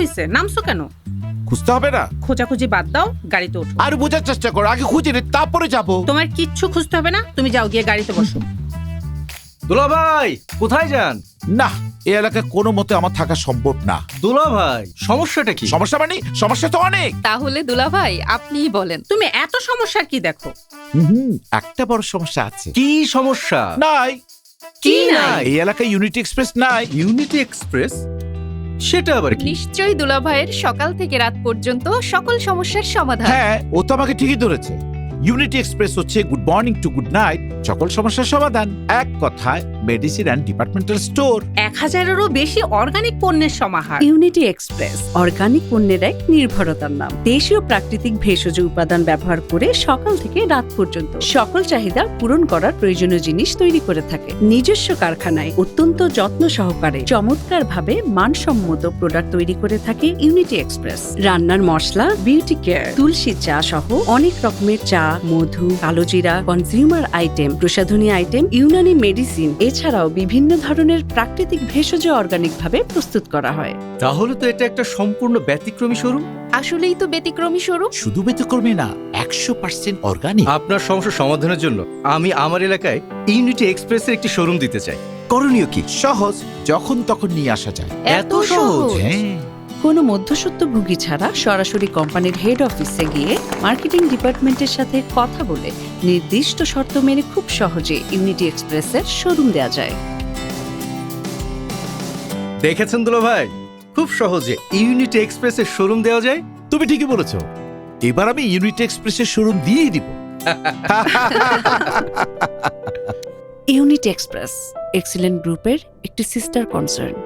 হয়েছে, নামছো কেন? খুঁজতে হবে না, খোঁজাখুঁজি বাদ দাও, গাড়িতে ওঠো। আর বোঝার চেষ্টা করো, আগে খুঁজে নে তারপরে যাবো। তোমার কিচ্ছু খুঁজতে হবে না, তুমি যাও গিয়ে গাড়িতে বসো। দুলা ভাই কোথায় যান? না, এই এলাকায় কোনো মতে আমার থাকা সম্ভব না। দুলা ভাই সমস্যাটা কি? সমস্যা মানে সমস্যা তো অনেক। তাহলে দুলাভাই আপনিই বলেন। তুমি এত সমস্যার কি দেখো? একটা বড় সমস্যা আছে। কি সমস্যা? নাই। কি নাই? এই এলাকায় ইউনিটি এক্সপ্রেস নাই। Unity express? সেটা আবার কি? নিশ্চয়ই দুলাভাইয়ের সকাল থেকে রাত পর্যন্ত সকল সমস্যার সমাধান। হ্যাঁ, ও তো আমাকে ঠিকই ধরেছে। ইউনিটি এক্সপ্রেস হচ্ছে good morning to good night, সকল সমস্যার সমাধান। এক কথায় মেডিসিন অ্যান্ড ডিপার্টমেন্টাল স্টোর। 1000-এরও বেশি অর্গানিক পণ্যের সমাহার। ইউনিটি এক্সপ্রেস অর্গানিক পণ্যের এক নির্ভরতার নাম। দেশীয় প্রাকৃতিক ভেষজ উপাদান ব্যবহার করে সকাল থেকে রাত পর্যন্ত সকল চাহিদা পূরণ করার প্রয়োজনীয় জিনিস তৈরি করে থাকে। নিজস্ব কারখানায় অত্যন্ত যত্ন সহকারে চমৎকার ভাবে মানসম্মত প্রোডাক্ট তৈরি করে থাকে ইউনিটি এক্সপ্রেস। রান্নার মশলা, বিউটি কেয়ার, তুলসী চা সহ অনেক রকমের চা, মধু, কালোজিরা, কনজিউমার আইটেম, প্রসাধনী আইটেম, ইউনানি মেডিসিন, এছাড়াও বিভিন্ন ধরনের প্রাকৃতিক ভেষজ অর্গানিক ভাবে প্রস্তুত করা হয়। তাহলে তো এটা একটা সম্পূর্ণ ব্যতিক্রমী শোরুম। আসলেই তো ব্যতিক্রমী স্বরূপ। শুধু ব্যতিক্রমী না, 100% অর্গানিক। আপনার সমস্যা সমাধানের জন্য আমি আমার এলাকায় ইউনিটি এক্সপ্রেসের একটি শোরুম দিতে চাই। করণীয় কি? সহজ, যখন তখন নিয়ে আসা যায়। এত সহজ? হ্যাঁ, কোনো মধ্যস্বত্বভোগী ছাড়া সরাসরি কোম্পানির হেড অফিসে গিয়ে মার্কেটিং ডিপার্টমেন্টের সাথে কথা বলে নির্দিষ্ট শর্ত মেনে খুব সহজে ইউনিটি এক্সপ্রেসের শোরুম দেওয়া যায়। দেখেছেন দুলা ভাই, খুব সহজে ইউনিটি এক্সপ্রেসের শোরুম দেওয়া যায়। তুমি ঠিকই বলেছো। এবার আমি ইউনিটি এক্সপ্রেসের শোরুম দিয়েই দিব। ইউনিটি এক্সপ্রেস এক্সিলেন্ট গ্রুপের একটি সিস্টার কনসার্ন।